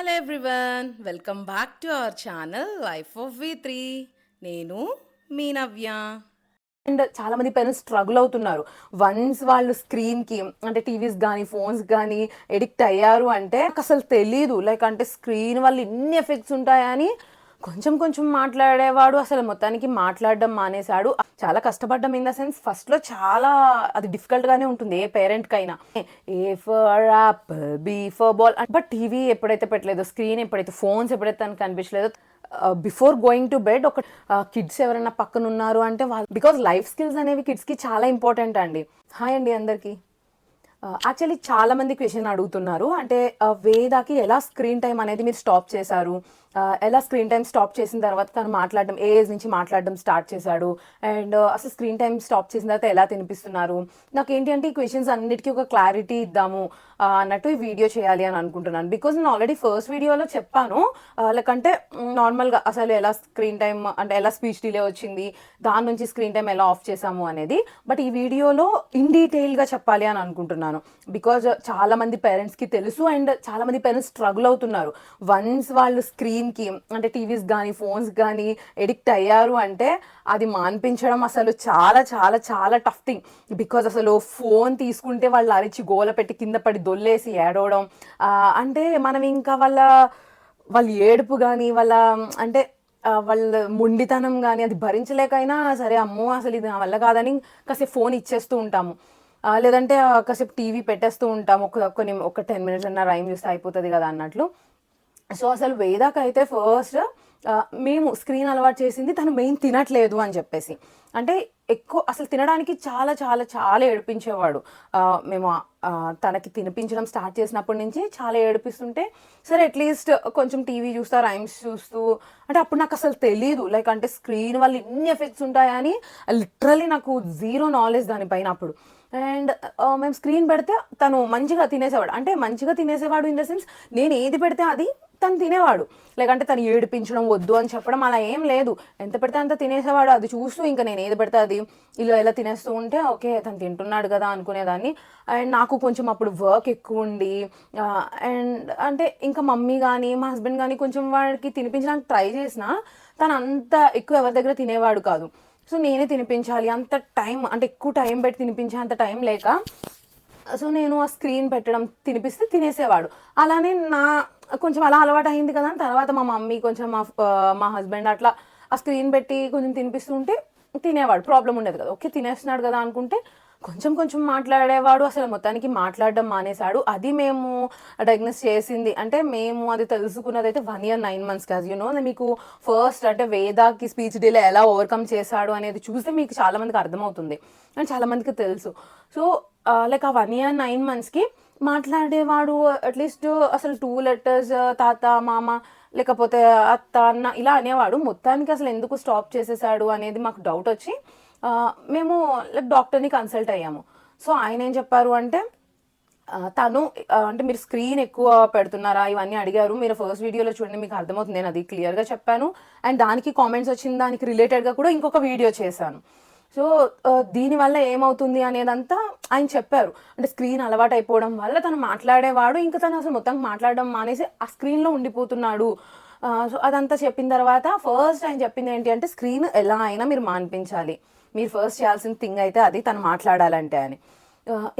Hello everyone, welcome back to our channel life of వి3. నేను మీ నవ్య. అండ్ చాలా మంది పేరెంట్స్ స్ట్రగుల్ అవుతున్నారు. వన్స్ వాళ్ళు స్క్రీన్కి అంటే టీవీస్ కానీ ఫోన్స్ కానీ ఎడిక్ట్ అయ్యారు అంటే నాకు అసలు తెలీదు. లైక్ అంటే స్క్రీన్ వల్ల ఇన్ని ఎఫెక్ట్స్ ఉంటాయని కొంచెం కొంచెం మాట్లాడేవాడు అసలు మొత్తానికి మాట్లాడడం మానేశాడు. చాలా కష్టపడ్డం ఇన్ ద సెన్స్ ఫస్ట్లో చాలా అది డిఫికల్ట్గానే ఉంటుంది ఏ పేరెంట్కైనా. A for apple, B for ball. But TV ఎప్పుడైతే పెట్టలేదో, స్క్రీన్ ఎప్పుడైతే, ఫోన్స్ ఎప్పుడైతే తనకు కనిపించలేదో, బిఫోర్ గోయింగ్ టు బెడ్ ఒక కిడ్స్ ఎవరైనా పక్కన ఉన్నారు అంటే వాళ్ళు, బికాజ్ లైఫ్ స్కిల్స్ అనేవి కిడ్స్కి చాలా ఇంపార్టెంట్ అండి. హాయ్ అండి అందరికీ. యాక్చువల్లీ చాలా మంది క్వశ్చన్ అడుగుతున్నారు, అంటే వేదాకి ఎలా స్క్రీన్ టైం అనేది మీరు స్టాప్ చేశారు, ఎలా స్క్రీన్ టైం స్టాప్ చేసిన తర్వాత తను మాట్లాడడం ఏ ఏజ్ నుంచి మాట్లాడడం స్టార్ట్ చేశాడు, అండ్ అసలు స్క్రీన్ టైం స్టాప్ చేసిన తర్వాత ఎలా తినిపిస్తున్నారు. నాకు ఏంటి అంటే ఈ క్వశ్చన్స్ అన్నిటికీ ఒక క్లారిటీ ఇద్దాము అన్నట్టు ఈ వీడియో చేయాలి అని అనుకుంటున్నాను. బికాజ్ నేను ఆల్రెడీ ఫస్ట్ వీడియోలో చెప్పాను, లైక్ అంటే నార్మల్గా అసలు ఎలా స్క్రీన్ టైం అంటే ఎలా స్పీచ్ డిలే వచ్చింది, దాని నుంచి స్క్రీన్ టైం ఎలా ఆఫ్ చేసాము అనేది. బట్ ఈ వీడియోలో ఇన్ డీటెయిల్గా చెప్పాలి అని అనుకుంటున్నాను. బికాజ్ చాలా మంది పేరెంట్స్కి తెలుసు అండ్ చాలా మంది పేరెంట్స్ స్ట్రగుల్ అవుతున్నారు. వన్స్ వాళ్ళు స్క్రీన్కి అంటే టీవీస్ కానీ ఫోన్స్ కానీ ఎడిక్ట్ అయ్యారు అంటే అది మాన్పించడం అసలు చాలా చాలా చాలా టఫ్ థింగ్. బికాజ్ అసలు ఫోన్ తీసుకుంటే వాళ్ళు అరిచి గోల పెట్టి కింద పడి దొల్లేసి ఏడవడం, అంటే మనం ఇంకా వాళ్ళ ఏడుపు కానీ వాళ్ళ అంటే వాళ్ళ మొండితనం కానీ అది భరించలేకైనా సరే, అమ్మో అసలు ఇది నా వల్ల కాదని కాసేపు ఫోన్ ఇచ్చేస్తూ ఉంటాము. లేదంటే కాసేపు టీవీ పెట్టేస్తూ ఉంటాము, ఒక 10 minutes అన్న రైమ్ చూస్తే అయిపోతుంది కదా అన్నట్లు. సో అసలు వేదాకైతే ఫస్ట్ మేము స్క్రీన్ అలవాటు చేసింది తను మెయిన్ తినట్లేదు అని చెప్పేసి. అంటే ఎక్కువ అసలు తినడానికి చాలా చాలా చాలా ఏడిపించేవాడు. మేము తనకి తినిపించడం స్టార్ట్ చేసినప్పటి నుంచి చాలా ఏడిపిస్తుంటే, సరే అట్లీస్ట్ కొంచెం టీవీ చూస్తా, రైమ్స్ చూస్తూ, అంటే అప్పుడు నాకు అసలు తెలీదు లైక్ అంటే స్క్రీన్ వల్ల ఇన్ని ఎఫెక్ట్స్ ఉంటాయని లిటరలీ నాకు జీరో నాలెడ్జ్ దానిపైన అప్పుడు. అండ్ మేము స్క్రీన్ పెడితే తను మంచిగా తినేసేవాడు, అంటే మంచిగా తినేసేవాడు ఇన్ ద సెన్స్ నేను ఏది పెడితే అది తను తినేవాడు. లేకంటే తను ఏడిపించడం వద్దు అని చెప్పడం అలా ఏం లేదు, ఎంత పెడితే అంత తినేసేవాడు. అది చూస్తూ ఇంకా నేను ఏది పెడితే అది ఇలా ఎలా తినేస్తూ ఉంటే ఓకే తను తింటున్నాడు కదా అనుకునేదాన్ని. అండ్ నాకు కొంచెం అప్పుడు వర్క్ ఎక్కువ ఉండి, అండ్ అంటే ఇంకా మమ్మీ కానీ మా హస్బెండ్ కానీ కొంచెం వాడికి తినిపించడానికి ట్రై చేసినా తను అంత ఎక్కువ ఎవరి దగ్గర తినేవాడు కాదు. సో నేనే తినిపించాలి, అంత టైం అంటే ఎక్కువ టైం పెట్టి తినిపించే అంత టైం లేక, సో నేను ఆ స్క్రీన్ పెట్టడం తినిపిస్తే తినేసేవాడు. అలానే కొంచెం అలా అలవాటు అయింది కదా. తర్వాత మా మమ్మీ కొంచెం మా హస్బెండ్ అట్లా ఆ స్క్రీన్ పెట్టి కొంచెం తినిపిస్తుంటే తినేవాడు, ప్రాబ్లం ఉండేది కదా. ఓకే తినేస్తున్నాడు కదా అనుకుంటే కొంచెం కొంచెం మాట్లాడేవాడు, అసలు మొత్తానికి మాట్లాడడం మానేశాడు. అది మేము డయాగ్నోస్ చేసింది, అంటే మేము అది తెలుసుకున్నది అయితే 1 year 9 months కాదు. మీకు ఫస్ట్ అంటే వేదాకి స్పీచ్ డిలే ఎలా ఓవర్కమ్ చేశాడు అనేది చూస్తే మీకు చాలామందికి అర్థమవుతుంది అండ్ చాలామందికి తెలుసు. సో లైక్ ఆ 1 year 9 monthsకి మాట్లాడేవాడు. అట్లీస్ట్ అసలు 2 letters తాత, మామ, లేకపోతే అత్త, అన్న ఇలా అనేవాడు. మొత్తానికి అసలు ఎందుకు స్టాప్ చేసేసాడు అనేది మాకు డౌట్ వచ్చి మేము లైక్ డాక్టర్ని కన్సల్ట్ అయ్యాము. సో ఆయన ఏం చెప్పారు అంటే తను అంటే మీరు స్క్రీన్ ఎక్కువ పెడుతున్నారా ఇవన్నీ అడిగారు. మీరు ఫస్ట్ వీడియోలో చూడండి, మీకు అర్థమవుతుంది. నేను అది క్లియర్గా చెప్పాను అండ్ దానికి కామెంట్స్ వచ్చిన దానికి రిలేటెడ్గా కూడా ఇంకొక వీడియో చేశాను. సో దీనివల్ల ఏమవుతుంది అనేదంతా ఆయన చెప్పారు. అంటే స్క్రీన్ అలవాటు అయిపోవడం వల్ల తను మాట్లాడేవాడు, ఇంకా తను అసలు మొత్తం మాట్లాడడం మానేసి ఆ స్క్రీన్లో ఉండిపోతున్నాడు. సో అదంతా చెప్పిన తర్వాత ఫస్ట్ ఆయన చెప్పింది ఏంటి అంటే స్క్రీన్ ఎలా అయినా మీరు మాన్పించాలి, మీరు ఫస్ట్ చేయాల్సిన థింగ్ అయితే అది తను మాట్లాడాలంటే అని.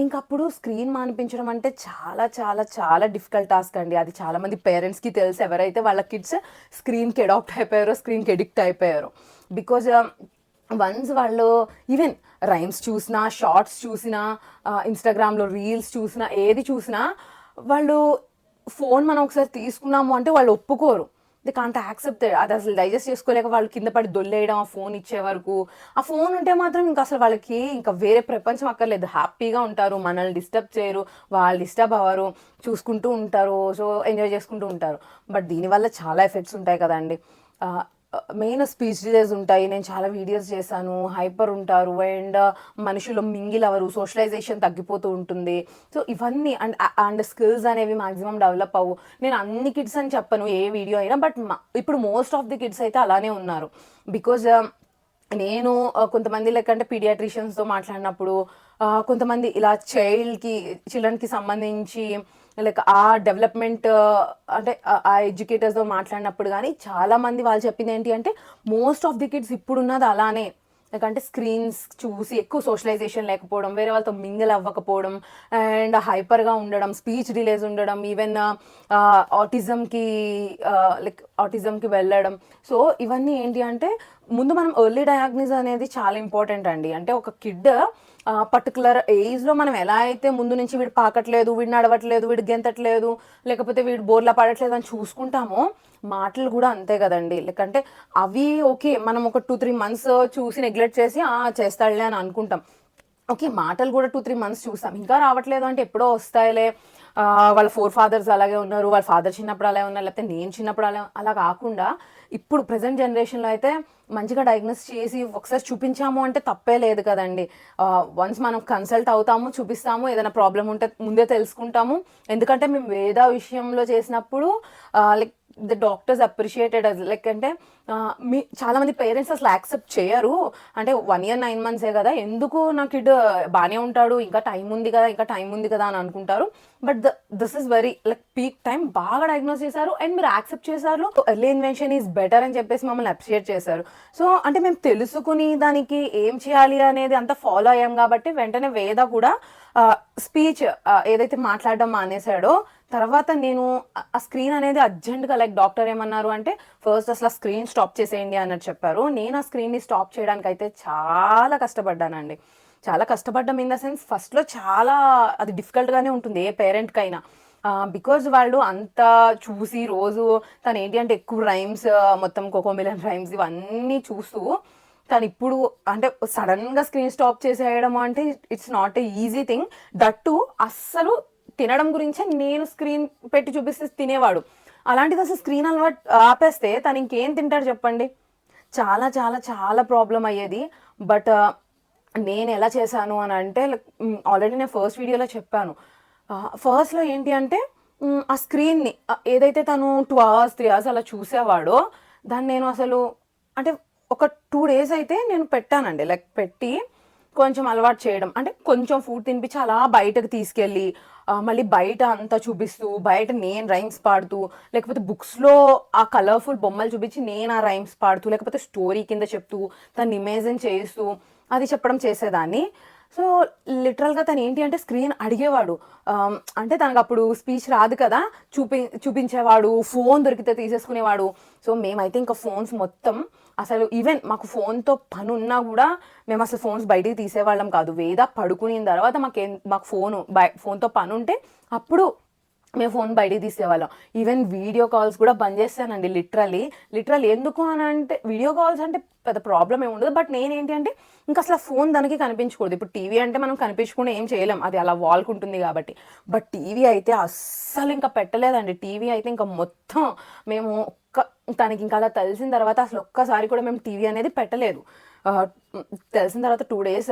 ఇంకప్పుడు స్క్రీన్ మానిపించడం అంటే చాలా చాలా చాలా డిఫికల్ట్ టాస్క్ అండి. అది చాలామంది పేరెంట్స్కి తెలుసు, ఎవరైతే వాళ్ళ కిడ్స్ స్క్రీన్కి అడాప్ట్ అయిపోయారో, స్క్రీన్కి ఎడిక్ట్ అయిపోయారో. బికాజ్ వన్స్ వాళ్ళు ఈవెన్ రైమ్స్ చూసినా, షార్ట్స్ చూసినా, ఇన్స్టాగ్రామ్లో రీల్స్ చూసినా, ఏది చూసినా వాళ్ళు ఫోన్ మనం ఒకసారి తీసుకున్నాము అంటే వాళ్ళు ఒప్పుకోరు. They can't accept. అది అసలు డైజెస్ట్ చేసుకోలేక వాళ్ళు కింద పడి దొల్లేయడం ఆ ఫోన్ ఇచ్చే వరకు. ఆ ఫోన్ ఉంటే మాత్రం ఇంకా అసలు వాళ్ళకి ఇంకా వేరే ప్రపంచం అక్కర్లేదు, హ్యాపీగా ఉంటారు, మనల్ని డిస్టర్బ్ చేయరు, వాళ్ళు డిస్టర్బ్ అవ్వరు, చూసుకుంటూ ఉంటారు, సో ఎంజాయ్ చేసుకుంటూ ఉంటారు. బట్ దీనివల్ల చాలా ఎఫెక్ట్స్ ఉంటాయి కదండి. మెయిన్ స్పీచ్ డిలేస్ ఉంటాయి, నేను చాలా వీడియోస్ చేశాను. హైపర్ ఉంటారు అండ్ మనుషులు మింగిల్ అవ్వరు, సోషలైజేషన్ తగ్గిపోతూ ఉంటుంది. సో ఇవన్నీ అండ్ స్కిల్స్ అనేవి మ్యాక్సిమం డెవలప్ అవ్వు. నేను అన్ని కిడ్స్ అని చెప్పను ఏ వీడియో అయినా, బట్ ఇప్పుడు మోస్ట్ ఆఫ్ ది కిడ్స్ అయితే అలానే ఉన్నారు. బికాజ్ నేను కొంతమంది లేకంటే పీడియాట్రిషియన్స్తో మాట్లాడినప్పుడు కొంతమంది ఇలా చిల్డ్రన్కి సంబంధించి లైక్ ఆ డెవలప్మెంట్ అంటే ఆ ఎడ్యుకేటర్స్తో మాట్లాడినప్పుడు కానీ చాలామంది వాళ్ళు చెప్పింది ఏంటి అంటే మోస్ట్ ఆఫ్ ది కిడ్స్ ఇప్పుడున్నది అలానే లేకంటే స్క్రీన్స్ చూసి ఎక్కువ సోషలైజేషన్ లేకపోవడం, వేరే వాళ్ళతో మింగిల్ అవ్వకపోవడం, అండ్ హైపర్గా ఉండడం, స్పీచ్ డిలేస్ ఉండడం, ఈవెన్ ఆటిజంకి వెళ్ళడం. సో ఇవన్నీ ఏంటి అంటే ముందు మనం ఎర్లీ డయాగ్నోస్ అనేది చాలా ఇంపార్టెంట్ అండి. అంటే ఒక కిడ్ పర్టికులర్ ఏజ్లో మనం ఎలా అయితే ముందు నుంచి వీడు పాకట్లేదు, వీడు నడవట్లేదు, వీడు గెంతట్లేదు, లేకపోతే వీడు బోర్లా పడట్లేదు అని చూసుకుంటామో మాటలు కూడా అంతే కదండి. లేకంటే అవి ఓకే మనం ఒక 2-3 months చూసి నెగ్లెక్ట్ చేసి చేస్తాడులే అని అనుకుంటాం. ఓకే మాటలు కూడా 2-3 months చూస్తాం, ఇంకా రావట్లేదు అంటే ఎప్పుడో వస్తాయిలే, వాళ్ళ ఫాదర్స్ అలాగే ఉన్నారు, వాళ్ళ ఫాదర్ చిన్నప్పుడు అలా ఉన్నారు, లేకపోతే నేను చిన్నప్పుడు అలా కాకుండా ఇప్పుడు ప్రజెంట్ జనరేషన్లో అయితే మంచిగా డయాగ్నోస్ చేసి ఒకసారి చూపించాము అంటే తప్పే లేదు కదండి. వన్స్ మనం కన్సల్ట్ అవుతాము, చూపిస్తాము, ఏదైనా ప్రాబ్లం ఉంటే ముందే తెలుసుకుంటాము. ఎందుకంటే మేము వేద విషయంలో చేసినప్పుడు like the doctors appreciated us like అంటే చాలామంది పేరెంట్స్ అసలు యాక్సెప్ట్ చేయరు. అంటే 1 year 9 months కదా, ఎందుకు నా కిడ్ బాగానే ఉంటాడు, ఇంకా టైం ఉంది కదా అని అనుకుంటారు. But this is very like peak time, బాగా డయాగ్నోస్ చేశారు అండ్ మీరు యాక్సెప్ట్ చేశారు. ఎర్లీ ఇన్వెన్షన్ ఈజ్ బెటర్ అని చెప్పేసి మమ్మల్ని అప్రిషియేట్ చేశారు. సో అంటే మేము తెలుసుకుని దానికి ఏం చేయాలి అనేది అంతా ఫాలో అయ్యాం కాబట్టి వెంటనే వేద కూడా స్పీచ్ ఏదైతే మాట్లాడడం మానేశాడో తర్వాత నేను ఆ స్క్రీన్ అనేది అర్జెంట్గా లైక్ డాక్టర్ ఏమన్నారు అంటే ఫస్ట్ అసలు ఆ స్క్రీన్ స్టాప్ చేసేయండి అన్నట్టు చెప్పారు. నేను ఆ స్క్రీన్ని స్టాప్ చేయడానికి అయితే చాలా కష్టపడ్డానండి. చాలా కష్టపడ్డాం ఇన్ ద సెన్స్ ఫస్ట్లో చాలా అది డిఫికల్ట్గానే ఉంటుంది ఏ పేరెంట్కైనా. బికాజ్ వాళ్ళు అంత చూసి రోజు తను ఏంటి అంటే ఎక్కువ రైమ్స్ మొత్తం కోకోమిలన్ రైమ్స్ ఇవన్నీ చూస్తూ తను ఇప్పుడు అంటే సడన్గా స్క్రీన్ స్టాప్ చేసేయడం అంటే it's not a easy thing. That అస్సలు తినడం గురించే నేను స్క్రీన్ పెట్టి చూపిస్తే తినేవాడు. అలాంటిది అసలు స్క్రీన్ అలవాటు ఆపేస్తే తను ఇంకేం తింటాడు చెప్పండి. చాలా చాలా చాలా ప్రాబ్లం అయ్యేది. బట్ నేను ఎలా చేశాను అని అంటే ఆల్రెడీ నేను ఫస్ట్ వీడియోలో చెప్పాను. ఫస్ట్లో ఏంటి అంటే ఆ స్క్రీన్ని ఏదైతే తను 2 hours 3 hours అలా చూసేవాడో దాన్ని నేను అసలు అంటే ఒక 2 days అయితే నేను పెట్టానండి. లైక్ పెట్టి కొంచెం అలవాటు చేయడం అంటే కొంచెం ఫుడ్ తినిపించి అలా బయటకు తీసుకెళ్ళి మళ్ళీ బయట అంతా చూపిస్తూ బయట నేను రైమ్స్ పాడుతూ లేకపోతే బుక్స్లో ఆ కలర్ఫుల్ బొమ్మలు చూపించి నేను ఆ రైమ్స్ పాడుతూ లేకపోతే స్టోరీ కింద చెప్తూ తను ఇమేజిన్ చేస్తూ అది చెప్పడం చేసేదాన్ని. సో లిటరల్గా తను ఏంటి అంటే స్క్రీన్ అడిగేవాడు. అంటే తనకు అప్పుడు స్పీచ్ రాదు కదా, చూపించేవాడు, ఫోన్ దొరికితే తీసేసుకునేవాడు. సో మేమైతే ఇంకా ఫోన్స్ మొత్తం అసలు ఈవెన్ మాకు ఫోన్తో పని ఉన్నా కూడా మేము అసలు ఫోన్స్ బయటికి తీసేవాళ్ళం కాదు. వేద పడుకున్న తర్వాత మాకు ఫోన్తో పని ఉంటే అప్పుడు మేము ఫోన్ బయటికి తీసేవాళ్ళం. ఈవెన్ వీడియో కాల్స్ కూడా బంద్ చేస్తానండి. లిటరల్ ఎందుకు అని అంటే వీడియో కాల్స్ అంటే పెద్ద ప్రాబ్లం ఏమి ఉండదు. బట్ నేనేంటి అంటే ఇంకా అసలు ఫోన్ దానికి కనిపించకూడదు. ఇప్పుడు టీవీ అంటే మనం కనిపించకుండా ఏం చేయలేం, అది అలా వాల్కి ఉంటుంది కాబట్టి. బట్ టీవీ అయితే అస్సలు ఇంకా పెట్టలేదండి. టీవీ అయితే ఇంకా మొత్తం మేము తనకి ఇంకా అలా తెలిసిన తర్వాత అసలు ఒక్కసారి కూడా మేము టీవీ అనేది పెట్టలేదు. తెలిసిన తర్వాత 2 days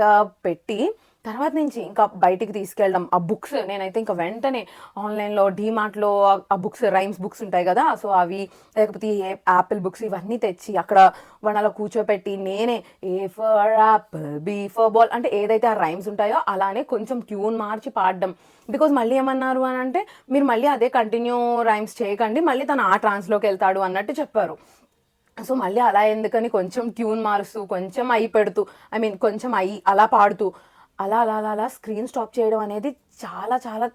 పెట్టి తర్వాత నుంచి ఇంకా బయటికి తీసుకెళ్ళడం. ఆ బుక్స్ నేనైతే ఇంకా వెంటనే ఆన్లైన్లో డీమార్ట్లో ఆ బుక్స్ రైమ్స్ బుక్స్ ఉంటాయి కదా, సో అవి లేకపోతే యాపిల్ బుక్స్ ఇవన్నీ తెచ్చి అక్కడ వాళ్ళ కూర్చోపెట్టి నేనే A for apple B for ball అంటే ఏదైతే ఆ రైమ్స్ ఉంటాయో అలానే కొంచెం ట్యూన్ మార్చి పాడడం. బికాజ్ మళ్ళీ ఏమన్నారు అని అంటే మీరు మళ్ళీ అదే కంటిన్యూ రైమ్స్ చేయకండి, మళ్ళీ తను ఆ ట్రాన్స్లోకి వెళ్తాడు అన్నట్టు చెప్పారు. సో మళ్ళీ అలా ఎందుకని కొంచెం ట్యూన్ మారుస్తూ కొంచెం పెడుతూ కొంచెం అలా పాడుతూ అలా స్క్రీన్ స్టాప్ చేయడం అనేది చాలా చాలా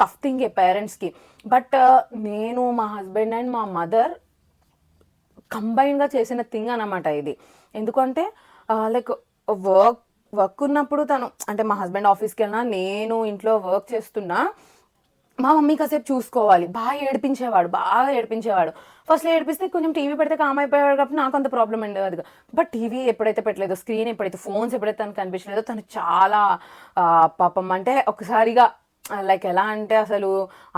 టఫ్ థింగ్ పేరెంట్స్కి. బట్ నేను మా హస్బెండ్ అండ్ మా మదర్ కంబైన్గా చేసిన థింగ్ అన్నమాట ఇది. ఎందుకంటే లైక్ వర్క్ ఉన్నప్పుడు తను అంటే మా హస్బెండ్ ఆఫీస్కి వెళ్ళినా నేను ఇంట్లో వర్క్ చేస్తున్నా మా మమ్మీ కాసేపు చూసుకోవాలి. బాగా ఏడిపించేవాడు. ఫస్ట్లో ఏడిపిస్తే కొంచెం టీవీ పెడితే కామ్ అయిపోయాడు కాబట్టి నాకు అంత ప్రాబ్లం ఉండదు. బట్ టీవీ ఎప్పుడైతే పెట్టలేదో, స్క్రీన్ ఎప్పుడైతే, ఫోన్స్ ఎప్పుడైతే తనకు కనిపించలేదో తను చాలా పాపం అంటే ఒకసారిగా లైక్ ఎలా అంటే అసలు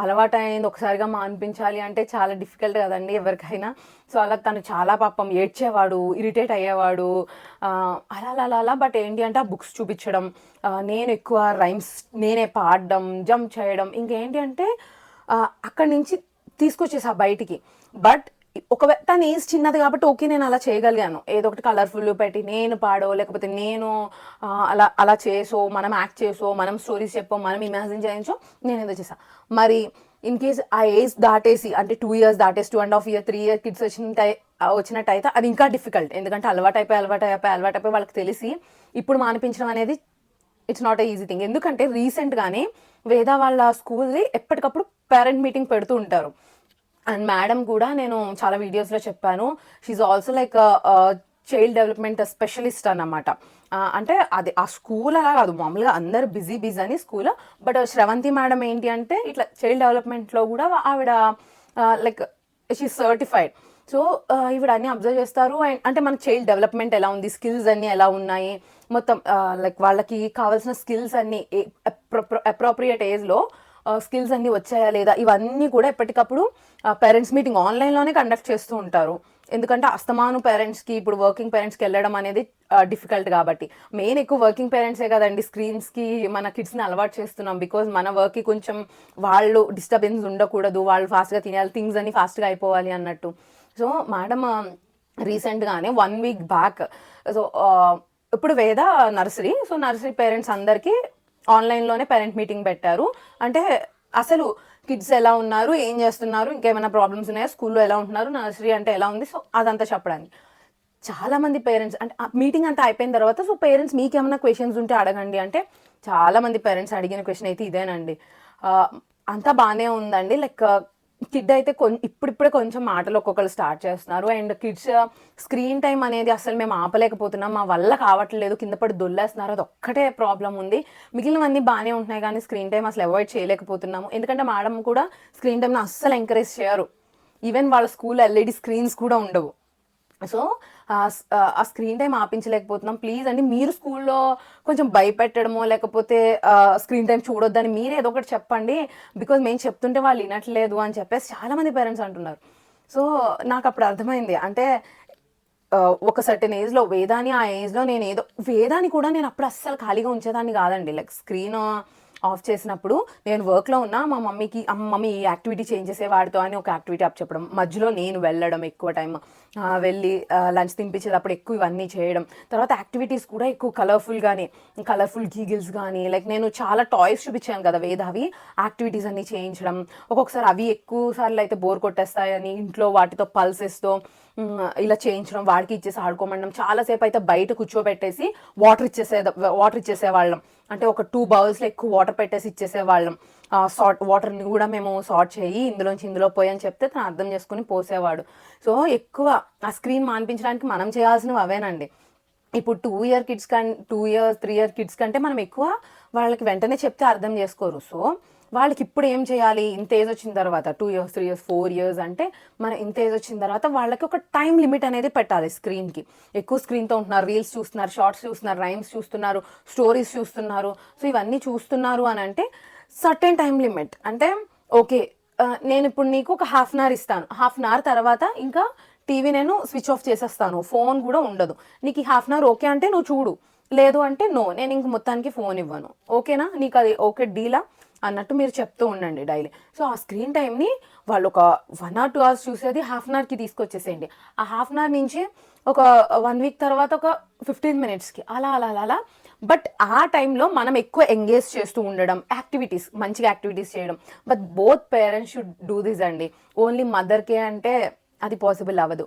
అలవాటైంది ఒకసారిగా అనిపించాలి అంటే చాలా డిఫికల్ట్ కదండి ఎవరికైనా. సో అలా తను చాలా పాపం ఏడ్చేవాడు, ఇరిటేట్ అయ్యేవాడు అలా. బట్ ఏంటి అంటే ఆ బుక్స్ చూపించడం, నేను ఎక్కువ రైమ్స్ నేనే పాడడం, జంప్ చేయడం, ఇంకేంటి అంటే అక్కడి నుంచి తీసుకొచ్చేసా బయటికి. బట్ ఒకవేళ తన ఏజ్ చిన్నది కాబట్టి ఓకే నేను అలా చేయగలిగాను, ఏదో ఒకటి కలర్ఫుల్ పెట్టి నేను పాడో లేకపోతే నేను అలా అలా చేసో, మనం యాక్ట్ చేసో, మనం స్టోరీస్ చెప్పో, మనం ఇమాజిన్ చేయించో నేను ఏదో చేసా. మరి ఇన్ కేస్ ఆ ఏజ్ దాటేసి అంటే 2 years దాటేసి 2.5 year 3 year కిడ్స్ వచ్చినట్టయితే అది ఇంకా డిఫికల్ట్. ఎందుకంటే అలవాటైపోయి వాళ్ళకి తెలిసి ఇప్పుడు మానిపించడం అనేది it's not a easy thing. ఎందుకంటే రీసెంట్గానే వేద వాళ్ళ స్కూల్ది ఎప్పటికప్పుడు పేరెంట్ మీటింగ్ పెడుతూ ఉంటారు. అండ్ మేడం కూడా నేను చాలా వీడియోస్లో చెప్పాను, she also like child development specialist అన్నమాట. అంటే అది ఆ స్కూల్ అలా కాదు, మామూలుగా అందరు బిజీ అని స్కూల్. బట్ శ్రవంతి మేడం ఏంటి అంటే ఇట్లా చైల్డ్ డెవలప్మెంట్లో కూడా ఆవిడ లైక్ షీ సర్టిఫైడ్. సో ఈవిడ అన్ని అబ్జర్వ్ చేస్తారు. అండ్ అంటే మన చైల్డ్ డెవలప్మెంట్ ఎలా ఉంది, స్కిల్స్ అన్నీ ఎలా ఉన్నాయి, మొత్తం లైక్ వాళ్ళకి కావాల్సిన స్కిల్స్ అన్నీ అప్రోప్రియేట్ ఏజ్లో స్కిల్స్ అన్నీ వచ్చాయా లేదా, ఇవన్నీ కూడా ఎప్పటికప్పుడు పేరెంట్స్ మీటింగ్ ఆన్లైన్లోనే కండక్ట్ చేస్తూ ఉంటారు. ఎందుకంటే అస్తమాను పేరెంట్స్కి ఇప్పుడు వర్కింగ్ పేరెంట్స్కి వెళ్ళడం అనేది డిఫికల్ట్ కాబట్టి. మెయిన్ ఎక్కువ వర్కింగ్ పేరెంట్సే కదండి స్క్రీన్స్కి మన కిడ్స్ని అలవాటు చేస్తున్నాం. బికాజ్ మన వర్క్కి కొంచెం వాళ్ళు డిస్టర్బెన్స్ ఉండకూడదు, వాళ్ళు ఫాస్ట్గా తినాలి, థింగ్స్ అన్ని ఫాస్ట్గా అయిపోవాలి అన్నట్టు. సో మేడం రీసెంట్గానే 1 week బ్యాక్, సో ఇప్పుడు వేద నర్సరీ, సో నర్సరీ పేరెంట్స్ అందరికీ ఆన్లైన్లోనే పేరెంట్ మీటింగ్ పెట్టారు. అంటే అసలు కిడ్స్ ఎలా ఉన్నారు, ఏం చేస్తున్నారు, ఇంకేమైనా ప్రాబ్లమ్స్ ఉన్నాయా, స్కూల్లో ఎలా ఉంటున్నారు, నర్సరీ అంటే ఎలా ఉంది, సో అదంతా చెప్పడానికి చాలామంది పేరెంట్స్ అంటే మీటింగ్ అంతా అయిపోయిన తర్వాత సో పేరెంట్స్ మీకేమైనా క్వశ్చన్స్ ఉంటే అడగండి అంటే చాలామంది పేరెంట్స్ అడిగిన క్వశ్చన్ అయితే ఇదేనండి. అంతా బాగానే ఉందండి, లైక్ కిడ్ అయితే ఇప్పుడిప్పుడే కొంచెం మాటలు ఒక్కొక్కరు స్టార్ట్ చేస్తున్నారు. అండ్ కిడ్స్ స్క్రీన్ టైం అనేది అసలు మేము ఆపలేకపోతున్నాం, మా వల్ల కావట్లేదు, కింద పడి దొల్లేస్తున్నారు, అది ఒక్కటే ప్రాబ్లం ఉంది. మిగిలినవన్నీ బాగానే ఉంటున్నాయి కానీ స్క్రీన్ టైం అసలు అవాయిడ్ చేయలేకపోతున్నాము. ఎందుకంటే మేడం కూడా స్క్రీన్ టైంని అస్సలు ఎంకరేజ్ చేయరు. ఈవెన్ వాళ్ళ స్కూల్లో ఎల్ఈడి స్క్రీన్స్ కూడా ఉండవు. సో ఆ స్క్రీన్ టైం ఆపించలేకపోతున్నాం. ప్లీజ్ అండి మీరు స్కూల్లో కొంచెం భయపెట్టడమో లేకపోతే స్క్రీన్ టైం చూడొద్దని మీరు ఏదో ఒకటి చెప్పండి, బికాజ్ మేము చెప్తుంటే వాళ్ళు వినట్లేదు అని చెప్పేసి చాలామంది పేరెంట్స్ అంటున్నారు. సో నాకు అప్పుడు అర్థమైంది, అంటే ఒక సర్టెన్ ఏజ్లో వేదాని ఆ ఏజ్లో వేదాని కూడా నేను అప్పుడు అస్సలు ఖాళీగా ఉంచేదాన్ని కాదండి. లైక్ స్క్రీన్ ఆఫ్ చేసినప్పుడు నేను వర్క్లో ఉన్నా, మా మమ్మీ ఈ యాక్టివిటీ చేంజ్ చేసే వాడితో అని ఒక యాక్టివిటీ అప్ చెప్పడం, మధ్యలో నేను వెళ్ళడం ఎక్కువ టైం వెళ్ళి లంచ్ తినిపించేటప్పుడు ఎక్కువ ఇవన్నీ చేయడం. తర్వాత యాక్టివిటీస్ కూడా ఎక్కువ కలర్ఫుల్ గీగిల్స్ కానీ, లైక్ నేను చాలా టాయ్స్ చూపించాను కదా వేదావి, యాక్టివిటీస్ అన్నీ చేయించడం. ఒక్కొక్కసారి అవి ఎక్కువ సార్లు అయితే బోర్ కొట్టేస్తాయని ఇంట్లో వాటితో పల్సెస్తో ఇలా చేయించడం, వాడికి ఇచ్చేసి ఆడుకోమండం. చాలాసేపు అయితే బయట కూర్చోబెట్టేసి వాటర్ ఇచ్చేసేవాళ్ళం. అంటే ఒక 2 bowls ఎక్కువ వాటర్ పెట్టేసి ఇచ్చేసేవాళ్ళం. వాటర్ని కూడా మేము సార్ట్ చేయి, ఇందులో పోయి అని చెప్తే తను అర్థం చేసుకుని పోసేవాడు. సో ఎక్కువ ఆ స్క్రీన్ మాన్పించడానికి మనం చేయాల్సినవి అవేనండి. ఇప్పుడు 2 year kids 2 years 3 year kids కంటే మనం ఎక్కువ వాళ్ళకి వెంటనే చెప్తే అర్థం చేసుకోరు. సో వాళ్ళకి ఇప్పుడు ఏం చేయాలి, ఇంత ఏజ్ వచ్చిన తర్వాత 2 years 3 years 4 years అంటే మనం ఇంత ఏజ్ వచ్చిన తర్వాత వాళ్ళకి ఒక టైం లిమిట్ అనేది పెట్టాలి. స్క్రీన్కి ఎక్కువ స్క్రీన్తో ఉంటున్నారు, రీల్స్ చూస్తున్నారు, షార్ట్స్ చూస్తున్నారు, రైమ్స్ చూస్తున్నారు, స్టోరీస్ చూస్తున్నారు. సో ఇవన్నీ చూస్తున్నారు అని అంటే సర్టెన్ టైం లిమిట్, అంటే ఓకే నేను ఇప్పుడు నీకు ఒక 1/2 hour ఇస్తాను, 1/2 hour తర్వాత ఇంకా టీవీ నేను స్విచ్ ఆఫ్ చేసేస్తాను, ఫోన్ కూడా ఉండదు, నీకు ఈ 1/2 hour ఓకే అంటే నువ్వు చూడు, లేదు అంటే నో, నేను ఇంక మొత్తానికి ఫోన్ ఇవ్వను, ఓకేనా, నీకు అది ఓకే డీలా అన్నట్టు మీరు చెప్తూ ఉండండి డైలీ. సో ఆ స్క్రీన్ టైంని వాళ్ళు ఒక 1 or 2 hours చూసేది 1/2 hourకి తీసుకొచ్చేసేయండి. ఆ 1/2 hour నుంచి ఒక 1 week తర్వాత ఒక 15 minutesకి అలా. బట్ ఆ టైంలో మనం ఎక్కువ ఎంగేజ్ చేస్తూ ఉండడం, మంచిగా యాక్టివిటీస్ చేయడం. But both parents should do this అండి. ఓన్లీ మదర్కే అంటే అది పాసిబుల్ అవ్వదు.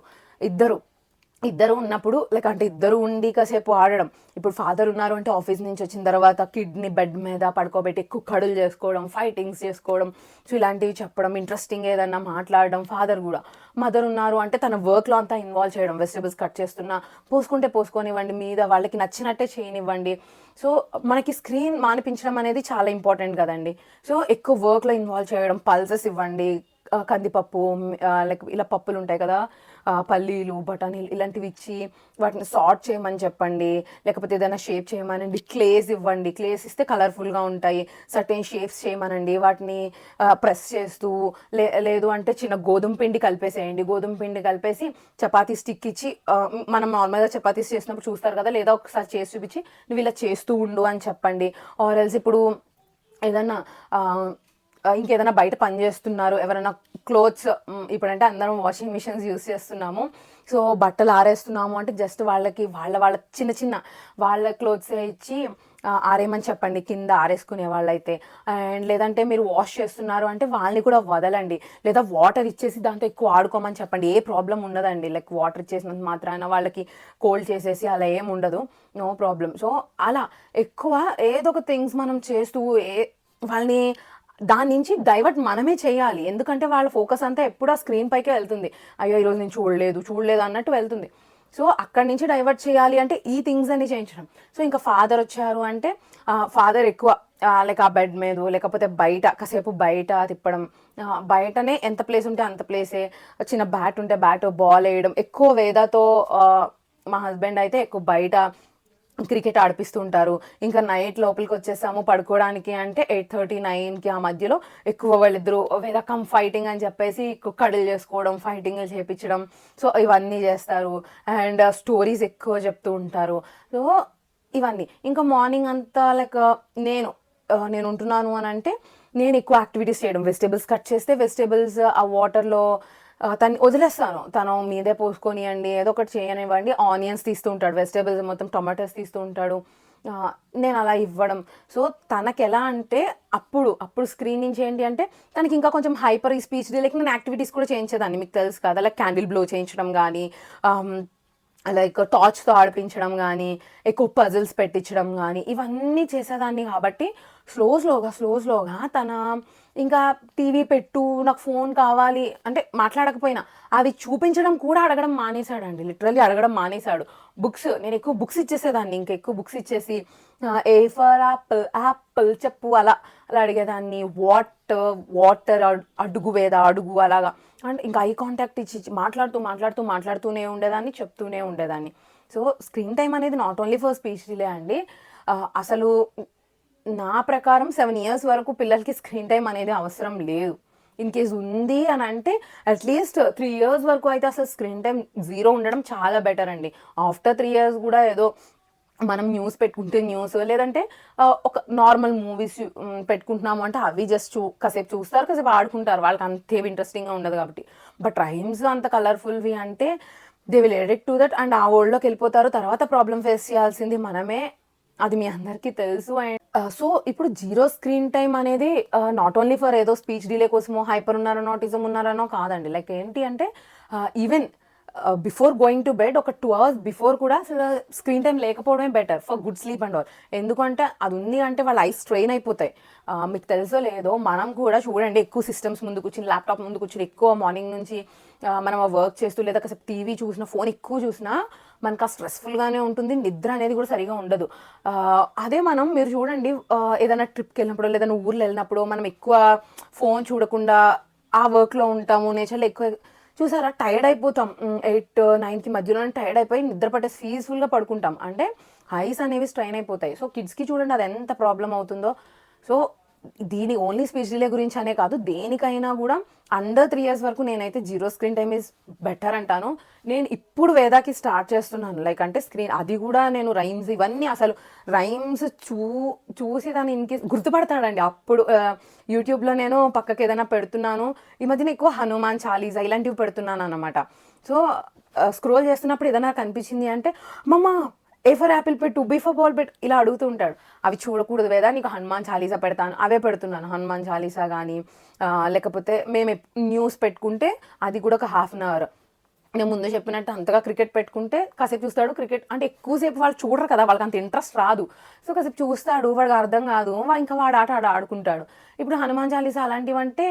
ఇద్దరు ఉన్నప్పుడు లైక్ అంటే ఇద్దరు ఉండి కాసేపు ఆడడం. ఇప్పుడు ఫాదర్ ఉన్నారు అంటే ఆఫీస్ నుంచి వచ్చిన తర్వాత కిడ్ని బెడ్ మీద పడుకోబెట్టి ఎక్కువ కడులు చేసుకోవడం, ఫైటింగ్స్ చేసుకోవడం, సో ఇలాంటివి చెప్పడం, ఇంట్రెస్టింగ్ ఏదన్నా మాట్లాడడం. ఫాదర్ కూడా మదర్ ఉన్నారు అంటే తన వర్క్లో అంతా ఇన్వాల్వ్ చేయడం, వెజిటబుల్స్ కట్ చేస్తున్నా పోసుకోనివ్వండి, మీద వాళ్ళకి నచ్చినట్టే చేయనివ్వండి. సో మనకి స్క్రీన్ మానిపించడం అనేది చాలా ఇంపార్టెంట్ కదండి. సో ఎక్కువ వర్క్లో ఇన్వాల్వ్ చేయడం, పల్సెస్ ఇవ్వండి, కందిపప్పు లైక్ ఇలా పప్పులు ఉంటాయి కదా, పల్లీలు, బఠానీలు ఇలాంటివి ఇచ్చి వాటిని సార్ట్ చేయమని చెప్పండి. లేకపోతే ఏదైనా షేప్ చేయమనండి, క్లేస్ ఇవ్వండి, క్లేస్ ఇస్తే కలర్ఫుల్గా ఉంటాయి. సర్టెన్ షేప్స్ చేయమనండి, వాటిని ప్రెస్ చేస్తూ లేదు అంటే చిన్న గోధుమ పిండి కలిపేసేయండి. గోధుమ పిండి కలిపేసి చపాతీ స్టిక్ ఇచ్చి, మనం నార్మల్గా చపాతీస్ చేసినప్పుడు చూస్తారు కదా, లేదా ఒకసారి చేసి చూపించి నువ్వు ఇలా చేస్తూ ఉండు అని చెప్పండి. ఆర్ ఎల్స్ ఇప్పుడు ఏదన్నా ఇంకేదైనా బయట పని చేస్తున్నారు, ఎవరైనా క్లోత్స్, ఇప్పుడంటే అందరం వాషింగ్ మిషన్స్ యూస్ చేస్తున్నాము. సో బట్టలు ఆరేస్తున్నాము అంటే జస్ట్ వాళ్ళకి వాళ్ళ చిన్న చిన్న వాళ్ళ క్లోత్సే ఇచ్చి ఆరేయమని చెప్పండి కింద ఆరేసుకునే వాళ్ళైతే. అండ్ లేదంటే మీరు వాష్ చేస్తున్నారు అంటే వాళ్ళని కూడా వదలండి, లేదా వాటర్ ఇచ్చేసి దాంతో ఎక్కువ ఆడుకోమని చెప్పండి. ఏ ప్రాబ్లం ఉండదండి, లైక్ వాటర్ ఇచ్చేసినంత మాత్రాన వాళ్ళకి కోల్డ్ చేసేసి అలా ఏం ఉండదు, నో ప్రాబ్లం. సో అలా ఎక్కువ ఏదో ఒక థింగ్స్ మనం చేస్తూ వాళ్ళని దాని నుంచి డైవర్ట్ మనమే చేయాలి. ఎందుకంటే వాళ్ళ ఫోకస్ అంతా ఎప్పుడు ఆ స్క్రీన్ పైకే వెళ్తుంది. అయ్యో ఈరోజు నేను చూడలేదు అన్నట్టు వెళ్తుంది. సో అక్కడి నుంచి డైవర్ట్ చేయాలి అంటే ఈ థింగ్స్ అన్ని చేయించడం. సో ఇంకా ఫాదర్ వచ్చారు అంటే ఫాదర్ ఎక్కువ లైక్ ఆ బెడ్ మీద లేకపోతే బయట కాసేపు బయట తిప్పడం, బయటనే ఎంత ప్లేస్ ఉంటే అంత ప్లేసే, చిన్న బ్యాట్ ఉంటే బ్యాట్, బాల్ వేయడం. ఎక్కువ వేదాతో మా హస్బెండ్ అయితే ఎక్కువ బయట క్రికెట్ ఆడిపిస్తూ ఉంటారు. ఇంకా నైట్ లోపలికి వచ్చేసాము పడుకోవడానికి అంటే 8:30, 9కి ఆ మధ్యలో ఎక్కువ వాళ్ళిద్దరూ వెదకం ఫైటింగ్ అని చెప్పేసి కడులు చేసుకోవడం, ఫైటింగ్ చేయించడం. సో ఇవన్నీ చేస్తారు. అండ్ స్టోరీస్ ఎక్కువ చెప్తూ ఉంటారు. సో ఇవన్నీ ఇంకా మార్నింగ్ అంతా లైక్ నేను ఉంటున్నాను అని అంటే నేను ఎక్కువ యాక్టివిటీస్ చేయడం. వెజిటేబుల్స్ కట్ చేస్తే వెజిటేబుల్స్ ఆ వాటర్లో తను వదిలేస్తాను, తను మీదే పోసుకొనియండి, ఏదో ఒకటి చేయనివ్వండి. ఆనియన్స్ తీస్తూ ఉంటాడు, వెజిటేబుల్స్ మొత్తం టొమాటోస్ తీస్తూ ఉంటాడు, నేను అలా ఇవ్వడం. సో తనకి ఎలా అంటే అప్పుడు స్క్రీన్ నుంచి ఏంటి అంటే తనకి ఇంకా కొంచెం హైపర్ స్పీచ్ లైక్ నేను యాక్టివిటీస్ కూడా చేయించేదాన్ని, మీకు తెలుసు కదా, లైక్ క్యాండిల్ బ్లో చేయించడం కానీ, లైక్ టార్చ్తో ఆడిపించడం కానీ, ఎక్కువ పజిల్స్ పెట్టించడం కానీ ఇవన్నీ చేసేదాన్ని. కాబట్టి స్లోగా తన ఇంకా టీవీ పెట్టు, నాకు ఫోన్ కావాలి అంటే మాట్లాడకపోయినా అవి చూపించడం కూడా అడగడం మానేశాడండి. లిటరల్లీ అడగడం మానేశాడు. నేను ఎక్కువ బుక్స్ ఇచ్చేసేదాన్ని, ఇంకా ఎక్కువ బుక్స్ ఇచ్చేసి ఏ ఫర్ యాపిల్ చెప్పు అలా అడిగేదాన్ని. వాటర్ అడుగు వేద అడుగు అలాగా. అండ్ ఇంకా ఐ కాంటాక్ట్ ఇచ్చి మాట్లాడుతూనే ఉండేదాన్ని, చెప్తూనే ఉండేదాన్ని. సో స్క్రీన్ టైం అనేది not only for speech delay అండి. అసలు నా ప్రకారం 7 years వరకు పిల్లలకి స్క్రీన్ టైం అనేది అవసరం లేదు. ఇన్ కేస్ ఉంది అని అంటే అట్లీస్ట్ 3 years వరకు అయితే అసలు స్క్రీన్ టైం 0 ఉండడం చాలా బెటర్ అండి. ఆఫ్టర్ 3 years కూడా ఏదో మనం న్యూస్ పెట్టుకుంటే న్యూస్, లేదంటే ఒక నార్మల్ మూవీస్ పెట్టుకుంటున్నాము అంటే అవి జస్ట్ కాసేపు చూస్తారు, కాసేపు ఆడుకుంటారు, వాళ్ళకి అంతేమి ఇంట్రెస్టింగ్గా ఉండదు కాబట్టి. బట్ రైమ్స్ అంత కలర్ఫుల్వి అంటే they will addict to that and ఆ వరల్డ్లోకి వెళ్ళిపోతారు. తర్వాత ప్రాబ్లం ఫేస్ చేయాల్సింది మనమే, అది మీ అందరికీ తెలుసు. అండ్ సో ఇప్పుడు 0 స్క్రీన్ టైం అనేది నాట్ ఓన్లీ ఫర్ ఏదో స్పీచ్ డిలే కోసమో, హైపర్ ఉన్నారనో, ఆటిజం ఉన్నారనో కాదండి. లైక్ ఏంటి అంటే even before going to bed ఒక 2 hours బిఫోర్ కూడా అసలు స్క్రీన్ టైం లేకపోవడమే better for good sleep and all. ఎందుకంటే అది ఉంది అంటే వాళ్ళ ఐస్ స్ట్రెయిన్ అయిపోతాయి. మీకు తెలుసో లేదో, మనం కూడా చూడండి ఎక్కువ సిస్టమ్స్ ముందు కూర్చుని, ల్యాప్టాప్ ముందు కూర్చుని ఎక్కువ మార్నింగ్ నుంచి మనం ఆ వర్క్ చేస్తూ లేదా కాసేపు టీవీ చూసినా, ఫోన్ ఎక్కువ చూసినా మనకు ఆ స్ట్రెస్ఫుల్గానే ఉంటుంది, నిద్ర అనేది కూడా సరిగా ఉండదు. అదే మీరు చూడండి ఏదైనా ట్రిప్కి వెళ్ళినప్పుడు లేదైనా ఊర్లో వెళ్ళినప్పుడు మనం ఎక్కువ ఫోన్ చూడకుండా ఆ వర్క్లో ఉంటాము, నేచర్లో ఎక్కువ చూసారా టైర్డ్ అయిపోతాం. 8-9కి మధ్యలోనే టైర్డ్ అయిపోయి నిద్ర పట్టేసి పీస్ఫుల్గా పడుకుంటాం. అంటే ఐస్ అనేవి స్ట్రైన్ అయిపోతాయి. సో కిడ్స్కి చూడండి అది ఎంత ప్రాబ్లం అవుతుందో. సో దీని ఓన్లీ స్పీచ్ డిలే గురించి అనే కాదు, దేనికైనా కూడా అండర్ 3 years వరకు నేనైతే 0 స్క్రీన్ టైమ్ ఈజ్ బెటర్ అంటాను. నేను ఇప్పుడు వేదాకి స్టార్ట్ చేస్తున్నాను, లైక్ అంటే స్క్రీన్ అది కూడా నేను రైమ్స్ ఇవన్నీ అసలు రైమ్స్ చూసి దాన్ని ఇన్కేస్ గుర్తుపడతాడండి. అప్పుడు యూట్యూబ్లో నేను పక్కకి ఏదైనా పెడుతున్నాను, ఈ మధ్యన ఎక్కువ హనుమాన్ చాలీసా ఇలాంటివి పెడుతున్నాను అనమాట. సో స్క్రోల్ చేస్తున్నప్పుడు ఏదైనా కనిపించింది అంటే మమ్మ ఏ ఫర్ యాపిల్ పెట్టు, బి ఫర్ బాల్ పెట్టు ఇలా అడుగుతూ ఉంటాడు. అవి చూడకూడదు వేదా, నీకు హనుమాన్ చాలీసా పెడతాను, అవే పెడుతున్నాను. హనుమాన్ చాలీసా కానీ లేకపోతే మేము న్యూస్ పెట్టుకుంటే అది కూడా ఒక 1/2 hour. నేను ముందు చెప్పినట్టు అంతగా క్రికెట్ పెట్టుకుంటే కాసేపు చూస్తాడు. క్రికెట్ అంటే ఎక్కువసేపు వాళ్ళు చూడరు కదా, వాళ్ళకి అంత ఇంట్రెస్ట్ రాదు. సో కాసేపు చూస్తాడు, వాడికి అర్థం కాదు, ఇంకా వాడు ఆడుకుంటాడు. ఇప్పుడు హనుమాన్ చాలీసా అలాంటివి అంటే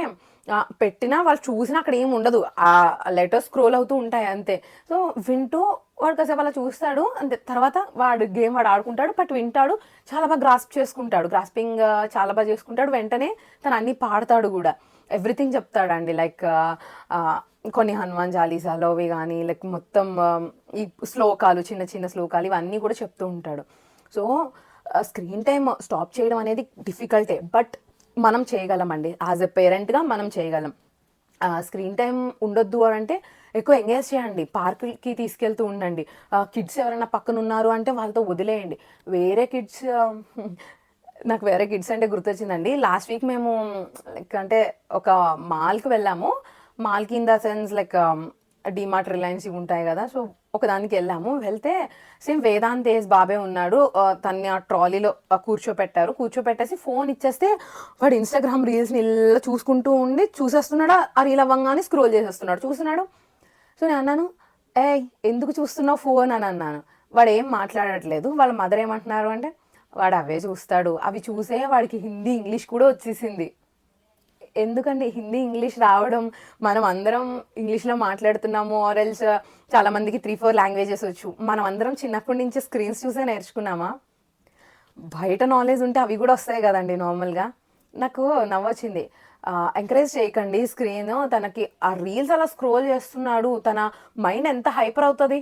పెట్టినా వాళ్ళు చూసినా అక్కడ ఏమి ఉండదు, ఆ లెటర్స్ స్క్రోల్ అవుతూ ఉంటాయి అంతే. సో వింటూ వాడు కాసేపు అలా చూస్తాడు అంతే. తర్వాత వాడు ఆడుకుంటాడు, బట్ వింటాడు, చాలా బాగా గ్రాస్పింగ్ చాలా బాగా చేసుకుంటాడు. వెంటనే తను అన్ని పాడతాడు కూడా, ఎవ్రీథింగ్ చెప్తాడండి. లైక్ కొన్ని హనుమాన్ చాలీసాలోవి కానీ లైక్ మొత్తం ఈ శ్లోకాలు, చిన్న చిన్న శ్లోకాలు ఇవన్నీ కూడా చెప్తూ ఉంటాడు. సో స్క్రీన్ టైం స్టాప్ చేయడం అనేది డిఫికల్టే, బట్ మనం చేయగలమండి. యాజ్ ఎ పేరెంట్గా మనం చేయగలం. స్క్రీన్ టైం ఉండొద్దు అని అంటే ఎక్కువ ఎంగేజ్ చేయండి, పార్కులకి తీసుకెళ్తూ ఉండండి. కిడ్స్ ఎవరైనా పక్కన ఉన్నారు అంటే వాళ్ళతో వదిలేయండి. వేరే కిడ్స్ నాకు వేరే కిడ్స్ అంటే గుర్తొచ్చిందండి. లాస్ట్ వీక్ మేము లైక్ అంటే ఒక మాల్‌కి వెళ్ళాము. మాల్‌కి in the sense like DMart, Reliance ఇవి ఉంటాయి గదా! సో, ఒకదానికి వెళ్ళాము. వెళ్తే సేమ్ వేదాంత్ ఏజ్ బాబే ఉన్నాడు. తన్ని ఆ ట్రాలీలో కూర్చోపెట్టారు. కూర్చోపెట్టేసి ఫోన్ ఇచ్చేస్తే వాడు ఇన్‌స్టాగ్రామ్ రీల్స్‌ని ఇలా చూసుకుంటూ ఉండి చూసేస్తున్నాడు. ఆ రీల్ అవ్వంగానే స్క్రోల్ చేసేస్తున్నాడు. చూస్తున్నాడు. సో, నేనన్నాను, "ఏయ్! ఎందుకు చూస్తున్నావు ఫోన్" అని అన్నాను. వాడేం మాట్లాడట్లేదు. వాళ్ళ మదర్ ఏమంటున్నారు అంటే, "వాడు అవే చూస్తాడు. అవి చూసే వాడికి హిందీ, ఇంగ్లీష్ కూడా వచ్చేసింది." ఎందుకండి హిందీ, ఇంగ్లీష్ రావడం, మనం అందరం ఇంగ్లీష్‌లో మాట్లాడుతున్నాము ఆర్ ఎల్స్ చాలా మందికి 3, 4 లాంగ్వేజెస్ వచ్చు. మనం అందరం చిన్నప్పటి నుంచి స్క్రీన్స్ చూసే నేర్చుకున్నామా? బయట నాలెడ్జ్ ఉంటే అవి గూడా వస్తాయి గదండీ నార్మల్‌గా. నాకు నవ్వొచ్చింది. ఎంకరేజ్ చేయకండి స్క్రీను. తనకి ఆ రీల్స్ అలా స్క్రోల్ చేస్తున్నాడు. తన మైండ్ ఎంత హైపర్ అవుతది.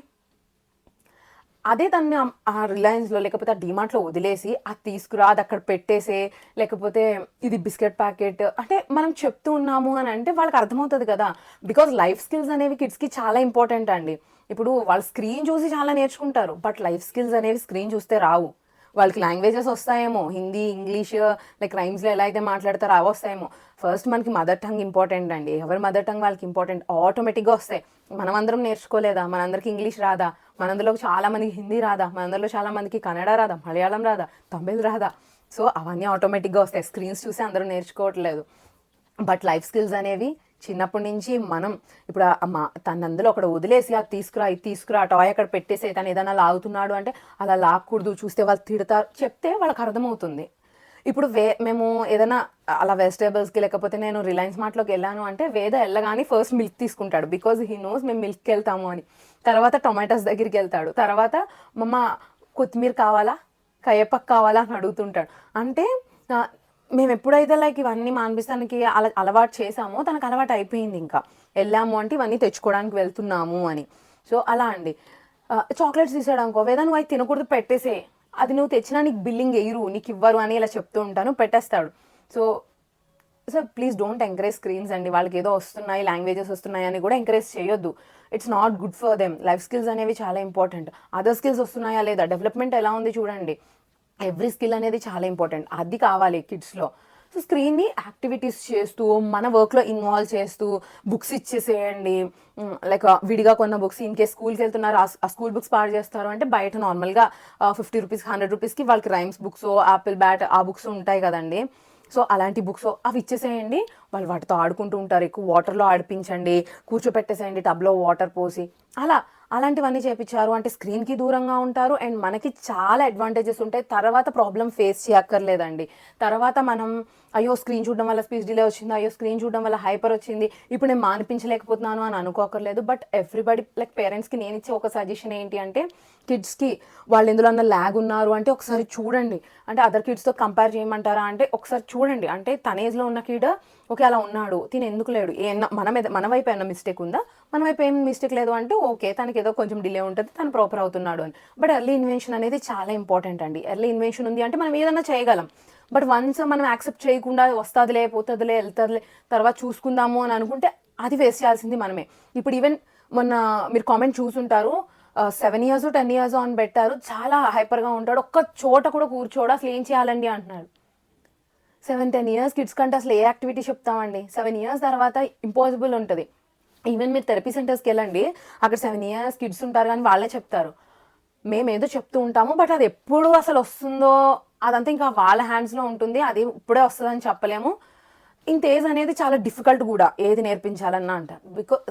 అదే తనని ఆ రిలయన్స్‌లో లేకపోతే ఆ డీమార్ట్‌లో వదిలేసి, అది తీసుకురా, అదక్కడ పెట్టేసే, లేకపోతే ఇది బిస్కెట్ ప్యాకెట్ అంటే మనం చెప్తూ ఉన్నాము అని అంటే వాళ్ళకి అర్థమవుతది కదా! బికాజ్ లైఫ్ స్కిల్స్ అనేవి కిడ్స్‌కి చాలా ఇంపార్టెంట్ అండి. ఇప్పుడు వాళ్ళు స్క్రీన్ చూసి చాలా నేర్చుకుంటారు. బట్ లైఫ్ స్కిల్స్ అనేవి స్క్రీన్ చూస్తే రావు. వాళ్ళకి లాంగ్వేజెస్ వస్తాయేమో హిందీ, ఇంగ్లీష్ లైక్ రైమ్స్‌లో ఎలా అయితే మాట్లాడతారో అవొస్తాయేమో. ఫస్ట్ మనకి మదర్ టంగ్ ఇంపార్టెంట్ అండి. ఎవరి మదర్ టంగ్ వాళ్ళకి ఇంపార్టెంట్. ఆటోమేటిక్‌గా వస్తాయి. మనమందరం నేర్చుకోలేదా? మనందరికి ఇంగ్లీష్ రాదా? మనందరిలో చాలా మందికి హిందీ రాదా? మనందరిలో చాలా మందికి కన్నడ రాదా? మలయాళం రాదా? తమిళ్ రాదా? సో, అవన్నీ ఆటోమేటిక్‌గా వస్తాయి. స్క్రీన్స్ చూసి అందరూ నేర్చుకోవట్లేదు. బట్ లైఫ్ స్కిల్స్ అనేవి చిన్నప్పటి నుంచి మనం ఇప్పుడు తను అందులో ఒకటి వదిలేసి అది తీసుకురా, ఇది తీసుకురా, ఆ టాయ్ అక్కడ పెట్టేసి తను ఏదైనా లాగుతున్నాడు అంటే అలా లాక్కూడదు. చూస్తే వాళ్ళు తిడతారు. చెప్తే వాళ్ళకి అర్థమవుతుంది. ఇప్పుడు మేము ఏదైనా అలా వెజిటబుల్స్‌కి లేకపోతే నేను రిలయన్స్ మార్ట్‌లోకి వెళ్ళాను అంటే వేద ఎళ్ళగానే ఫస్ట్ మిల్క్ తీసుకుంటాడు. బికాజ్ హీ నోస్ మేము మిల్క్‌కెళ్తాము అని. తర్వాత టొమాటోస్ దగ్గరికెళ్తాడు. తర్వాత మమ్మ కొత్తిమీర కావాలా? కరివేపాకు కావాలా? అని అడుగుతుంటాడు. అంటే ఆహ్, మేమెప్పుడైతే లైక్ ఇవన్నీ మానిపిస్తానికి అలవాటు చేశామో తనకు అలవాటు అయిపోయింది ఇంకా. ఎళ్ళాము అంటే ఇవన్నీ తెచ్చుకోవడానికి వెళ్తున్నాము అని. సో, అలా అండి. చాక్లెట్స్ తీసాడనుకో, "వేద నువ్వు అయి తినకూడదు పెట్టేసేయి. అది నువ్వు తెచ్చినా నీకు బిల్లింగ్ ఎయ్యరు, నీకివ్వరు" అని ఇలా చెప్తూ ఉంటాను. పెట్టేస్తాడు. So, please don't encourage screens అండి. వాళ్ళకేదో వస్తున్నాయి, లాంగ్వేజెస్ వస్తున్నాయి అని కూడా ఎంకరేజ్ చేయొద్దు. It's not good for them. Life skills అనేవి చాలా ఇంపార్టెంట్. అదర్ స్కిల్స్ వస్తున్నాయా లేదా? డెవలప్‌మెంట్ ఎలా ఉంది చూడండి. ఎవ్రీ స్కిల్ అనేది చాలా ఇంపార్టెంట్. అది కావాలి కిడ్స్‌లో. సో, స్క్రీన్‌ని యాక్టివిటీస్ చేస్తూ, మన వర్క్‌లో ఇన్వాల్వ్ చేస్తూ, బుక్స్ ఇచ్చేసేయండి. లైక్ విడిగా కొన్న బుక్స్ ఇన్‌కేస్ స్కూల్‌కెళ్తున్నారు. ఆ స్కూల్ బుక్స్ పాడు చేస్తారు అంటే బయట నార్మల్‌గా రూ. 50, రూ. 100కి వాళ్ళకి రైమ్స్ బుక్సో, యాపిల్ బ్యాట్ ఆ బుక్స్ ఉంటాయి కదండీ! సో, అలాంటి బుక్స్ అవి ఇచ్చేసేయండి. వాళ్ళు వాటితో ఆడుకుంటూ ఉంటారు. ఎక్కువ వాటర్‌లో ఆడిపించండి. కూర్చోపెట్టేసేయండి టబ్‌లో వాటర్ పోసి. అలా అలాంటివన్నీ చేపిచ్చారు అంటే స్క్రీన్‌కి దూరంగా ఉంటారు. అండ్ మనకి చాలా అడ్వాంటేజెస్ ఉంటాయి. తర్వాత ప్రాబ్లమ్ ఫేస్ చేయక్కర్లేదండి. తర్వాత మనం అయ్యో! స్క్రీన్ చూడడం వల్ల స్పీచ్ డిలే వచ్చింది. అయ్యో! స్క్రీన్ చూడడం వల్ల హైపర్ వచ్చింది. ఇప్పుడు నేను మానిపించలేకపోతున్నాను అని అనుకోక్కర్లేదు. బట్ ఎవ్రీబడీ లైక్ పేరెంట్స్‌కి నేనిచ్చే ఒక సజెషన్ ఏంటి అంటే కిడ్స్‌కి వాళ్ళు ఎందులోన్నా లాగ్ ఉన్నారు అంటే ఒకసారి చూడండి. అంటే అదర్ కిడ్స్‌తో కంపేర్ చేయమంటారా అంటే ఒకసారి చూడండి. అంటే తన ఏజ్‌లో ఉన్న కిడ్ ఓకే. అలా ఉన్నాడు. తిను ఎందుకు లేడు? మన వైపు ఏమన్నా మిస్టేక్ ఉందా? మన వైపు ఏం మిస్టేక్ లేదు అంటే ఓకే. తనకేదో కొంచెం డిలే ఉంటది. తను ప్రాపర్ అవుతున్నాడు అని. బట్ ఎర్లీ ఇన్వెన్షన్ అనేది చాలా ఇంపార్టెంట్ అండి. ఎర్లీ ఇన్వెన్షన్ ఉంది అంటే మనం ఏదైనా చేయగలం. బట్ వన్స్ మనం యాక్సెప్ట్ చేయకుండా వస్తాదిలే, పోతదిలే, ఎళ్తదిలే తర్వాత చూసుకుందాము అని అనుకుంటే అది ఫేస్ చేయాల్సింది మనమే. ఇప్పుడు ఈవెన్ మొన్న మీరు కామెంట్ చూసుంటారు. 7 ఇయర్స్, 10 ఇయర్స్ అని పెట్టారు. చాలా హైపర్‌గా ఉంటాడు. ఒక్క చోట కూడా కూర్చోడు. అసలు ఏం చేయాలండి అంటున్నాడు. 7, 10 ఇయర్స్ కిడ్స్ కంటే అసలు ఏ యాక్టివిటీ చెప్తామండి. 7 ఇయర్స్ తర్వాత ఇంపాసిబుల్ ఉంటది. ఈవెన్ మీరు థెరపీ సెంటర్స్‌కెళ్ళండి. అక్కడ 7 ఇయర్స్ కిడ్స్ ఉంటారు గానీ వాళ్ళే చెప్తారు. మేమేదో చెప్తూ ఉంటాము. బట్ అది ఎప్పుడు అసలొస్తుందో అదంతా ఇంకా వాళ్ళ హ్యాండ్స్‌లో ఉంటుంది. అది ఇప్పుడే వస్తదని చెప్పలేము. ఇంత ఏజ్ అనేది చాలా డిఫికల్ట్ గూడా. ఏది నేర్పించాలన్నా అంటారు.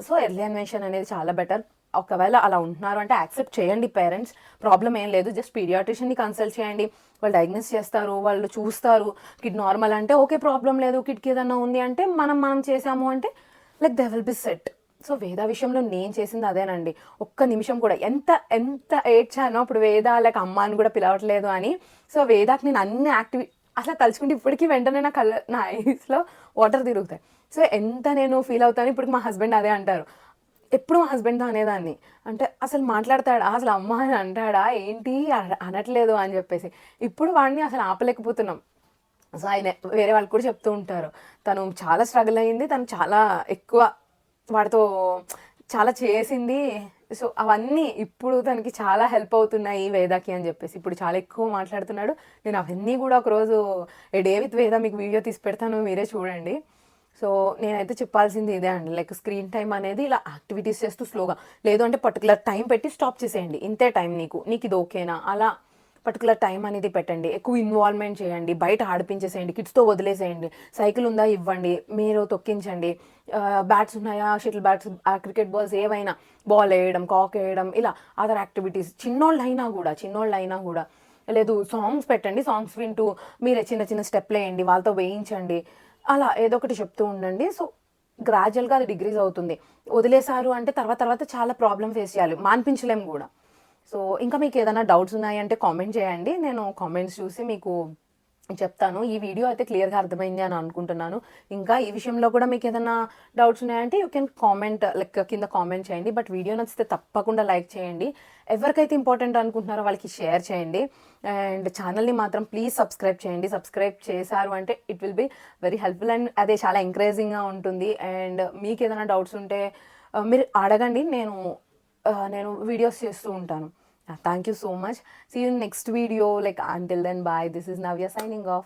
సో, ఎర్లీ ఇన్వెన్షన్ అనేది చాలా బెటర్. ఒకవేళ అలా ఉంటున్నారు అంటే యాక్సెప్ట్ చేయండి పేరెంట్స్. ప్రాబ్లమ్ ఏం లేదు. జస్ట్ పీడియాట్రిషియన్‌ని కన్సల్ట్ చేయండి. వాళ్ళు డయాగ్నోస్ చేస్తారు. వాళ్ళు చూస్తారు. కిడ్ నార్మల్ అంటే ఓకే. ప్రాబ్లమ్ లేదు. కిడ్‌కి ఏదన్నా ఉంది అంటే మనం చేసాము అంటే like they will be set. So, వేద విషయంలో నేను చేసింది అదేనండి. ఒక్క నిమిషం కూడా ఎంత ఎంత ఏడ్చానో అప్పుడు వేద లైక్ అమ్మ అని కూడా పిలవట్లేదు అని. సో, వేదాకి నేను అన్ని అసలు తలుచుకుంటే ఇప్పటికి వెంటనే నా ఐస్‌లో వాటర్ తిరుగుతాయి. సో, ఎంత నేను ఫీల్ అవుతానో ఇప్పటికి మా హస్బెండ్ అదే అంటారు. ఎప్పుడు మా హస్బెండ్‌తో అనేదాన్ని. అంటే అసలు మాట్లాడతాడా? అసలు అమ్మ అని అంటాడా? ఏంటి అనట్లేదు అని చెప్పేసి. ఇప్పుడు వాడిని అసలు ఆపలేకపోతున్నాం. సో, ఆయన వేరే వాళ్ళు కూడా చెప్తూ ఉంటారు. తను చాలా స్ట్రగుల్ అయింది. తను చాలా ఎక్కువ వాడితో చాలా చేసింది. సో అవన్నీ ఇప్పుడు తనకి చాలా హెల్ప్ అవుతున్నాయి వేదాకి అని చెప్పేసి ఇప్పుడు చాలా ఎక్కువ మాట్లాడుతున్నాడు. నేను అవన్నీ కూడా ఒకరోజు డే విత్ వేద మీకు వీడియో తీసి పెడతాను, మీరే చూడండి. సో నేనైతే చెప్పాల్సింది ఇదే అండి, లైక్ స్క్రీన్ టైం అనేది ఇలా యాక్టివిటీస్ చేస్తూ స్లోగా, లేదు అంటే పర్టికులర్ టైం పెట్టి స్టాప్ చేసేయండి. ఇంతే టైం నీకు ఇది ఓకేనా, అలా పర్టికులర్ టైం అనేది పెట్టండి. ఎక్కువ ఇన్వాల్వ్మెంట్ చేయండి, బయట ఆడిపించేసేయండి, కిడ్స్తో వదిలేసేయండి. సైకిల్ ఉందా ఇవ్వండి, మీరు తొక్కించండి. బ్యాట్స్ ఉన్నాయా, షటిల్ బ్యాట్స్, క్రికెట్ బాల్స్ ఏవైనా, బాల్ వేయడం, కాక్ వేయడం, ఇలా అదర్ యాక్టివిటీస్. చిన్నోళ్ళైనా కూడా లేదు, సాంగ్స్ పెట్టండి, సాంగ్స్ వింటూ మీరే చిన్న చిన్న స్టెప్లు వేయండి, వాళ్ళతో వేయించండి. అలా ఏదో ఒకటి చెప్తూ ఉండండి. సో గ్రాడ్యువల్గా అది డిగ్రీస్ అవుతుంది. వదిలేశారు అంటే తర్వాత చాలా ప్రాబ్లం ఫేస్ చేయాలి, మాన్పించలేము కూడా. సో ఇంకా మీకు ఏదైనా డౌట్స్ ఉన్నాయంటే కామెంట్ చేయండి, నేను కామెంట్స్ చూసి మీకు చెప్తాను. ఈ వీడియో అయితే క్లియర్గా అర్థమైంది అని అనుకుంటున్నాను. ఇంకా ఈ విషయంలో కూడా మీకు ఏదైనా డౌట్స్ ఉన్నాయంటే యూ కెన్ కామెంట్, లైక్ కింద కామెంట్ చేయండి. బట్ వీడియో నచ్చితే తప్పకుండా లైక్ చేయండి. ఎవరికైతే ఇంపార్టెంట్ అనుకుంటున్నారో వాళ్ళకి షేర్ చేయండి. అండ్ ఛానల్ని మాత్రం ప్లీజ్ సబ్స్క్రైబ్ చేయండి. సబ్స్క్రైబ్ చేశారు అంటే it will be very helpful and అదే చాలా ఎంకరేజింగ్గా ఉంటుంది. అండ్ మీకు ఏదైనా డౌట్స్ ఉంటే మీరు అడగండి, నేను వీడియోస్ చేస్తూ ఉంటాను. Thank you so much. See you in next video. Like until then, bye. This is Navya signing off.